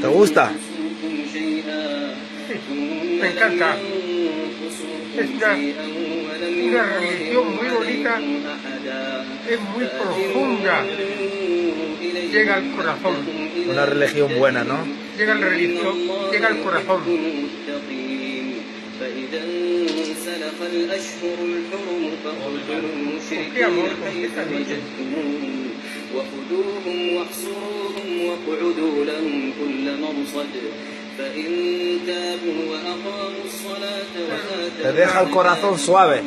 ¿Te gusta? Me encanta. Es una religión muy bonita, es muy profunda, llega al corazón. Una religión buena, ¿no? Llega al corazón. ¿Con qué amor? ¿Con qué cariño? وخذوهم واحصروهم واقعدوا لهم كل مرصد فإن تابوا وأقاموا الصلاة وآتوا Te deja el corazón suave.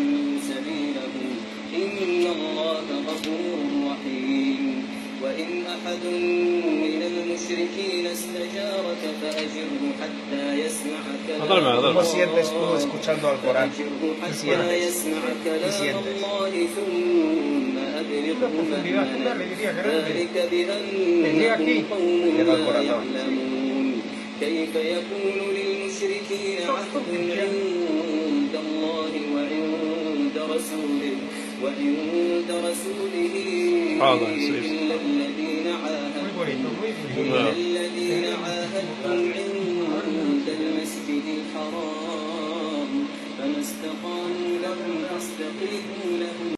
سبيلهم إن الله غفور رحيم وإن أحد من المشركين استجارك فأجره حتى يسمع كلام الله ¿Cómo sientes tú escuchando al Corán? ¿Qué sientes? ¿Qué sientes? ثم أبلغه مأمنه ذلك بأنهم قوم لا يعلمون كيف يكون للمشركين عهد عند الله وعند رسوله إلا الذين عاهدتم عند المسجد الحرام فما استقاموا لهم فاستقيموا لهم